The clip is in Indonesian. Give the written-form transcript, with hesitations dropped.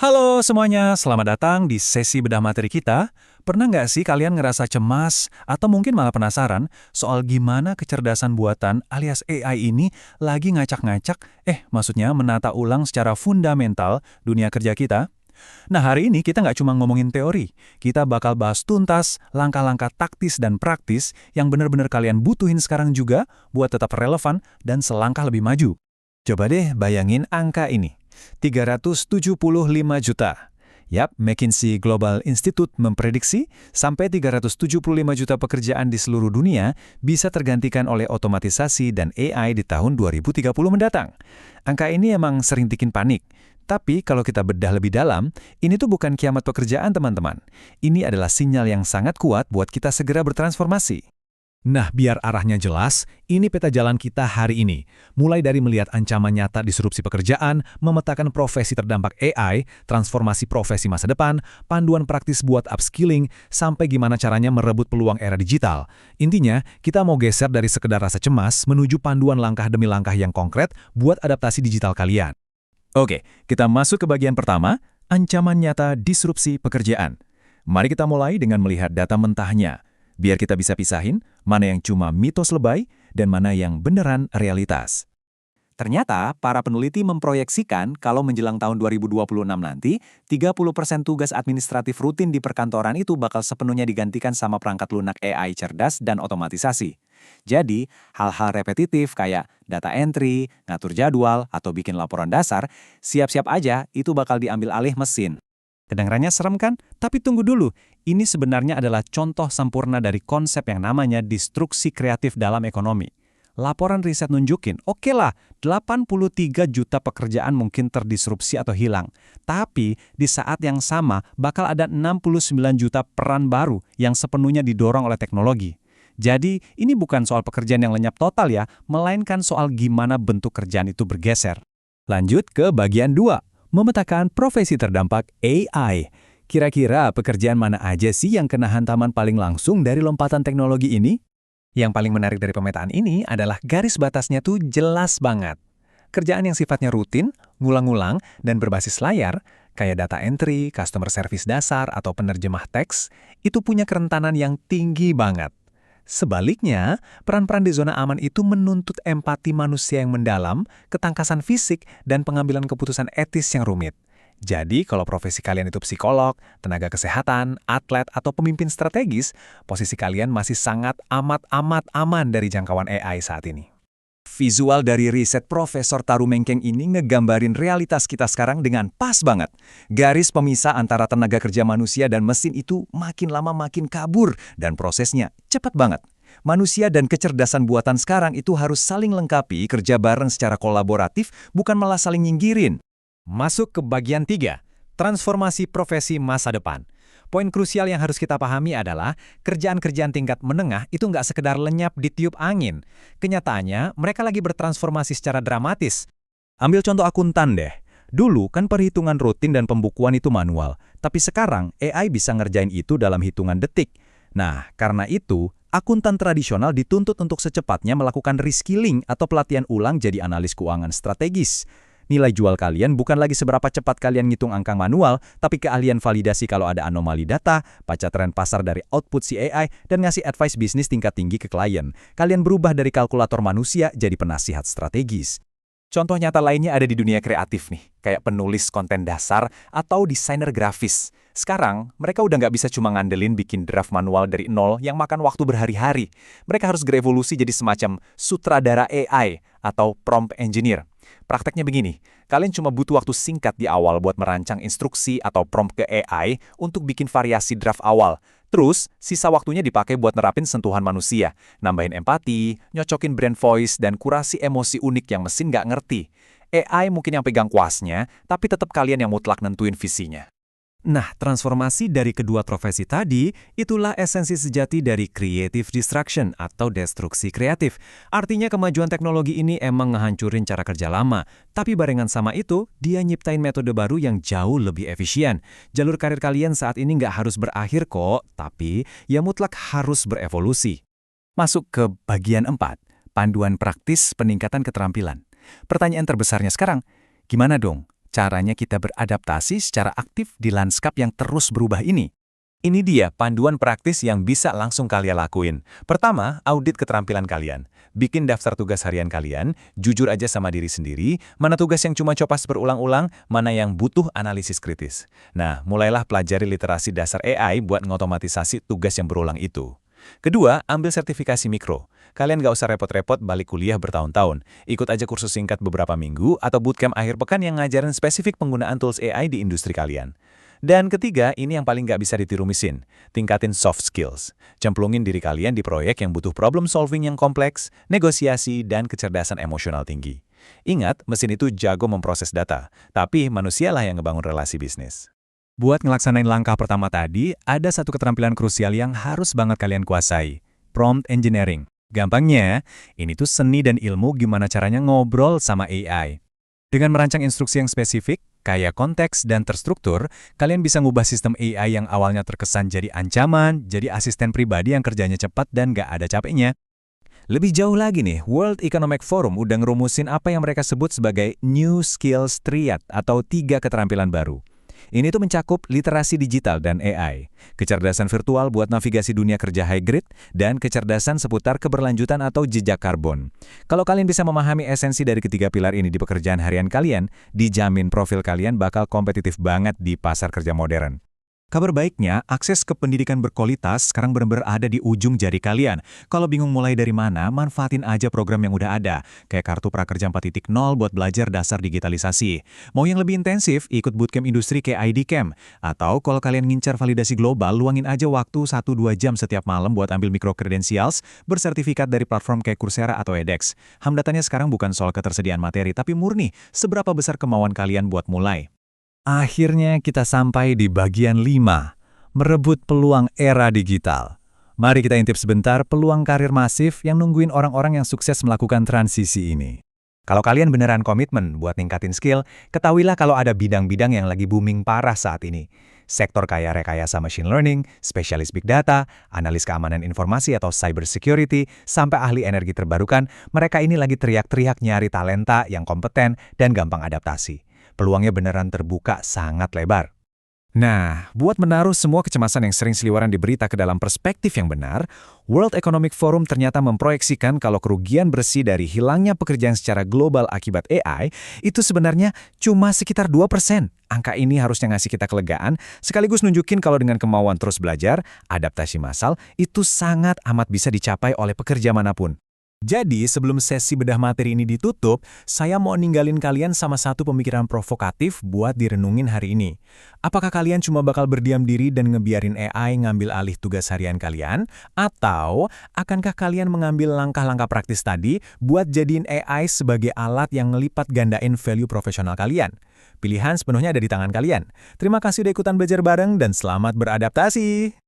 Halo semuanya, selamat datang di sesi bedah materi kita. Pernah nggak sih kalian ngerasa cemas atau mungkin malah penasaran soal gimana kecerdasan buatan alias AI ini lagi ngacak-ngacak, maksudnya menata ulang secara fundamental dunia kerja kita? Nah hari ini kita nggak cuma ngomongin teori, kita bakal bahas tuntas langkah-langkah taktis dan praktis yang benar-benar kalian butuhin sekarang juga buat tetap relevan dan selangkah lebih maju. Coba deh bayangin angka ini. 375 juta. Yap, McKinsey Global Institute memprediksi sampai 375 juta pekerjaan di seluruh dunia bisa tergantikan oleh otomatisasi dan AI di tahun 2030 mendatang. Angka ini emang sering bikin panik. Tapi kalau kita bedah lebih dalam, ini tuh bukan kiamat pekerjaan teman-teman. Ini adalah sinyal yang sangat kuat buat kita segera bertransformasi. Nah, biar arahnya jelas, ini peta jalan kita hari ini. Mulai dari melihat ancaman nyata disrupsi pekerjaan, memetakan profesi terdampak AI, transformasi profesi masa depan, panduan praktis buat upskilling, sampai gimana caranya merebut peluang era digital. Intinya, kita mau geser dari sekedar rasa cemas menuju panduan langkah demi langkah yang konkret buat adaptasi digital kalian. Oke, kita masuk ke bagian pertama, ancaman nyata disrupsi pekerjaan. Mari kita mulai dengan melihat data mentahnya. Biar kita bisa pisahin mana yang cuma mitos lebay dan mana yang beneran realitas. Ternyata, para peneliti memproyeksikan kalau menjelang tahun 2026 nanti, 30% tugas administratif rutin di perkantoran itu bakal sepenuhnya digantikan sama perangkat lunak AI cerdas dan otomatisasi. Jadi, hal-hal repetitif kayak data entry, ngatur jadwal, atau bikin laporan dasar, siap-siap aja itu bakal diambil alih mesin. Kedengarannya serem kan? Tapi tunggu dulu, ini sebenarnya adalah contoh sempurna dari konsep yang namanya destruksi kreatif dalam ekonomi. Laporan riset nunjukin, oke lah, 83 juta pekerjaan mungkin terdisrupsi atau hilang. Tapi di saat yang sama bakal ada 69 juta peran baru yang sepenuhnya didorong oleh teknologi. Jadi ini bukan soal pekerjaan yang lenyap total ya, melainkan soal gimana bentuk kerjaan itu bergeser. Lanjut ke bagian 2. Memetakan profesi terdampak AI. Kira-kira pekerjaan mana aja sih yang kena hantaman paling langsung dari lompatan teknologi ini? Yang paling menarik dari pemetaan ini adalah garis batasnya tuh jelas banget. Kerjaan yang sifatnya rutin, ngulang-ngulang, dan berbasis layar, kayak data entry, customer service dasar, atau penerjemah teks, itu punya kerentanan yang tinggi banget. Sebaliknya, peran-peran di zona aman itu menuntut empati manusia yang mendalam, ketangkasan fisik, dan pengambilan keputusan etis yang rumit. Jadi, kalau profesi kalian itu psikolog, tenaga kesehatan, atlet, atau pemimpin strategis, posisi kalian masih sangat amat aman dari jangkauan AI saat ini. Visual dari riset Profesor Taru Mengkeng ini ngegambarin realitas kita sekarang dengan pas banget. Garis pemisah antara tenaga kerja manusia dan mesin itu makin lama makin kabur dan prosesnya cepat banget. Manusia dan kecerdasan buatan sekarang itu harus saling lengkapi, kerja bareng secara kolaboratif, bukan malah saling nyinggirin. Masuk ke bagian 3, transformasi profesi masa depan. Poin krusial yang harus kita pahami adalah kerjaan-kerjaan tingkat menengah itu nggak sekedar lenyap di tiup angin. Kenyataannya, mereka lagi bertransformasi secara dramatis. Ambil contoh akuntan deh. Dulu kan perhitungan rutin dan pembukuan itu manual, tapi sekarang AI bisa ngerjain itu dalam hitungan detik. Nah, karena itu, akuntan tradisional dituntut untuk secepatnya melakukan reskilling atau pelatihan ulang jadi analis keuangan strategis. Nilai jual kalian bukan lagi seberapa cepat kalian ngitung angka manual, tapi keahlian validasi kalau ada anomali data, baca tren pasar dari output si AI, dan ngasih advice bisnis tingkat tinggi ke klien. Kalian berubah dari kalkulator manusia jadi penasihat strategis. Contoh nyata lainnya ada di dunia kreatif nih, kayak penulis konten dasar atau desainer grafis. Sekarang, mereka udah nggak bisa cuma ngandelin bikin draft manual dari nol yang makan waktu berhari-hari. Mereka harus berevolusi jadi semacam sutradara AI atau prompt engineer. Prakteknya begini, kalian cuma butuh waktu singkat di awal buat merancang instruksi atau prompt ke AI untuk bikin variasi draft awal. Terus, sisa waktunya dipakai buat nerapin sentuhan manusia, nambahin empati, nyocokin brand voice, dan kurasi emosi unik yang mesin nggak ngerti. AI mungkin yang pegang kuasnya, tapi tetap kalian yang mutlak nentuin visinya. Nah, transformasi dari kedua profesi tadi, itulah esensi sejati dari creative destruction atau destruksi kreatif. Artinya kemajuan teknologi ini emang ngehancurin cara kerja lama, tapi barengan sama itu, dia nyiptain metode baru yang jauh lebih efisien. Jalur karir kalian saat ini nggak harus berakhir kok, tapi ya mutlak harus berevolusi. Masuk ke bagian 4, panduan praktis peningkatan keterampilan. Pertanyaan terbesarnya sekarang, gimana dong? caranya kita beradaptasi secara aktif di lanskap yang terus berubah ini? Ini dia panduan praktis yang bisa langsung kalian lakuin. Pertama, audit keterampilan kalian. Bikin daftar tugas harian kalian, jujur aja sama diri sendiri, mana tugas yang cuma copas berulang-ulang, mana yang butuh analisis kritis. Nah, mulailah pelajari literasi dasar AI buat ngotomatisasi tugas yang berulang itu. Kedua, ambil sertifikasi mikro. Kalian gak usah repot-repot balik kuliah bertahun-tahun. Ikut aja kursus singkat beberapa minggu atau bootcamp akhir pekan yang ngajarin spesifik penggunaan tools AI di industri kalian. Dan ketiga, ini yang paling nggak bisa ditiru mesin. Tingkatin soft skills. Cemplungin diri kalian di proyek yang butuh problem solving yang kompleks, negosiasi, dan kecerdasan emosional tinggi. Ingat, mesin itu jago memproses data, tapi manusialah yang ngebangun relasi bisnis. Buat ngelaksanain langkah pertama tadi, ada satu keterampilan krusial yang harus banget kalian kuasai. Prompt engineering. Gampangnya, ini tuh seni dan ilmu gimana caranya ngobrol sama AI. Dengan merancang instruksi yang spesifik, kaya konteks dan terstruktur, kalian bisa ngubah sistem AI yang awalnya terkesan jadi ancaman, jadi asisten pribadi yang kerjanya cepat dan gak ada capeknya. Lebih jauh lagi nih, World Economic Forum udah ngerumusin apa yang mereka sebut sebagai New Skills Triad atau 3 keterampilan baru. Ini tuh mencakup literasi digital dan AI, kecerdasan virtual buat navigasi dunia kerja hybrid, dan kecerdasan seputar keberlanjutan atau jejak karbon. Kalau kalian bisa memahami esensi dari ketiga pilar ini di pekerjaan harian kalian, dijamin profil kalian bakal kompetitif banget di pasar kerja modern. Kabar baiknya, akses ke pendidikan berkualitas sekarang benar-benar ada di ujung jari kalian. Kalau bingung mulai dari mana, manfaatin aja program yang udah ada, kayak Kartu Prakerja 4.0 buat belajar dasar digitalisasi. Mau yang lebih intensif, ikut bootcamp industri kayak ID Camp. Atau kalau kalian ngincar validasi global, luangin aja waktu 1-2 jam setiap malam buat ambil micro credentials bersertifikat dari platform kayak Coursera atau edX. Hamdatannya sekarang bukan soal ketersediaan materi, tapi murni seberapa besar kemauan kalian buat mulai. Akhirnya kita sampai di bagian 5, merebut peluang era digital. Mari kita intip sebentar peluang karir masif yang nungguin orang-orang yang sukses melakukan transisi ini. Kalau kalian beneran komitmen buat ningkatin skill, ketahuilah kalau ada bidang-bidang yang lagi booming parah saat ini. Sektor kayak rekayasa machine learning, spesialis big data, analis keamanan informasi atau cyber security, sampai ahli energi terbarukan, mereka ini lagi teriak-teriak nyari talenta yang kompeten dan gampang adaptasi. Peluangnya beneran terbuka sangat lebar. Nah, buat menaruh semua kecemasan yang sering seliweran di berita ke dalam perspektif yang benar, World Economic Forum ternyata memproyeksikan kalau kerugian bersih dari hilangnya pekerjaan secara global akibat AI itu sebenarnya cuma sekitar 2%. Angka ini harusnya ngasih kita kelegaan, sekaligus nunjukin kalau dengan kemauan terus belajar, adaptasi massal itu sangat amat bisa dicapai oleh pekerja manapun. Jadi, sebelum sesi bedah materi ini ditutup, saya mau ninggalin kalian sama satu pemikiran provokatif buat direnungin hari ini. Apakah kalian cuma bakal berdiam diri dan ngebiarin AI ngambil alih tugas harian kalian? Atau, akankah kalian mengambil langkah-langkah praktis tadi buat jadiin AI sebagai alat yang ngelipat gandain value profesional kalian? Pilihan sepenuhnya ada di tangan kalian. Terima kasih udah ikutan belajar bareng dan selamat beradaptasi!